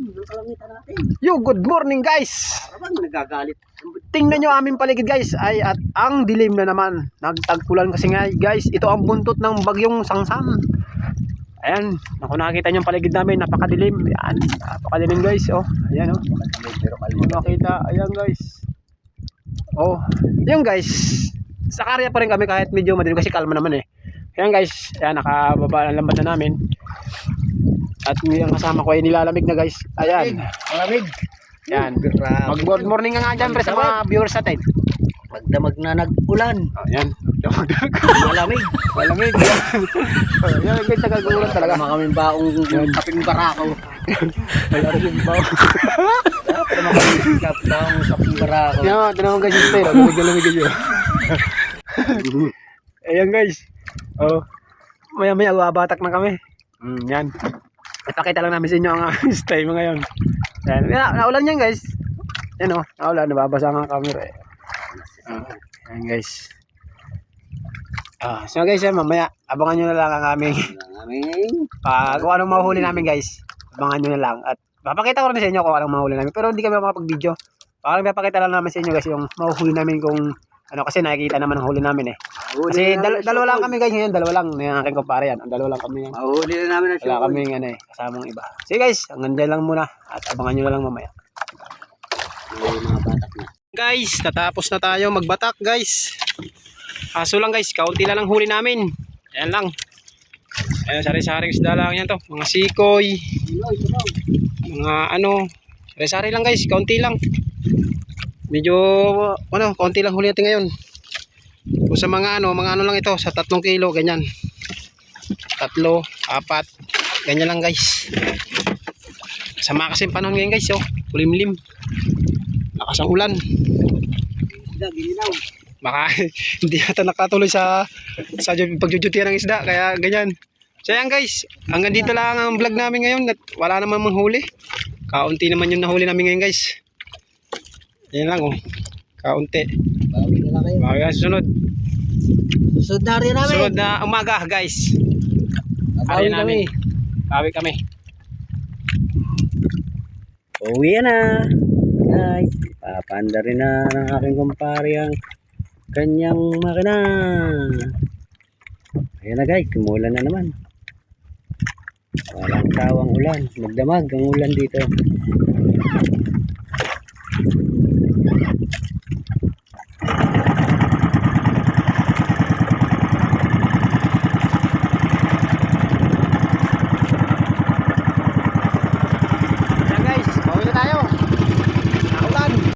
Yung kalangitan natin. Yo, good morning guys. Parang nagagalit. Tingnan nyo aming paligid guys. Ay at ang dilim na naman. Nagtagpulan kasi nga guys. Ito ang buntot ng bagyong Sangsang. Ayan, kung nakikita nyo yung paligid namin, napakadilim. Ayan, napakadilim guys. Oh, ayan oh. Kung makita, ayan guys. Oh, yung guys. Sa karya pa rin kami kahit medyo madilim kasi kalma naman eh. Ayan guys, ayan nakababa ang lambat na namin. At yung kasama ko ay nilalamig na guys. Ayan. Malamig. Ayan. Mag-good morning nga dyan pre sa mga viewers natin. Magdamag na nag-ulan. Ayan. Malamig. Malamig. Ayan guys, nagagulan talaga. Tama kaming baong kaping barako. Ayan yung baw. Tama kaming baong kaping barako. Ayan, tanong guys yung style. Lamig-lamig yun. Ayan guys. Oh. Maya-maya babatak na kami. Yan. Ipakita lang namin sa inyo ang style ngayon. Yan. Naulan yan guys. Yan o. Naulan. Nababasa nga ang camera eh. Yan guys. So guys, mamaya abangan nyo na lang ang aming kung anong mahuhuli namin guys. Abangan nyo na lang. At papakita ko rin sa inyo kung anong mahuhuli namin. Pero hindi kami makapag-video. Parang papakita lang namin sa inyo guys yung mahuhuli namin kung ano kasi nakikita naman ang huli namin eh. Kasi dalawa lang kami guys ngayon, dalawa lang ng aking kumpare yan. Ang dalawa lang kami yan. Mahuli na namin ang Wala kaming ano eh, kasamang iba. Sige guys, hanggang dyan lang muna at abangan nyo na lang mamaya. mga batak na. Guys, natapos na tayo magbatak guys. Aso lang guys, kaunti lang huli namin. Ayan lang. Ayan, sari-saring isda lang yan to. Mga sikoy. Mga ano. Sari-sari lang guys, kaunti lang. Medyo ano, kaunti lang huli natin ngayon. Kung sa mga ano lang ito, sa 3 kilo, ganyan. 3, 4, ganyan lang guys. Sama kasi panahon ngayon guys, oh. Kulimlim. Lakas ang ulan. Isda, bilinaw. Baka hindi yata nakatuloy sa pagjujutihan ng isda, kaya ganyan. So yan guys, hanggang dito lang ang vlog namin ngayon at wala naman manghuli. Kaunti naman yung nahuli namin ngayon guys. Yan lang oh, kaunti. Bawi na lang kayo. Bawi na susunod. Susunod na rin namin. Sunod na umaga guys. Bawi kami. Bawi kami. Uwi na. Guys, papanda rin na ng aking kumpare ang kanyang makina. Ayan na guys, umulan na naman. Walang tawang ulan. Magdamag ang ulan dito.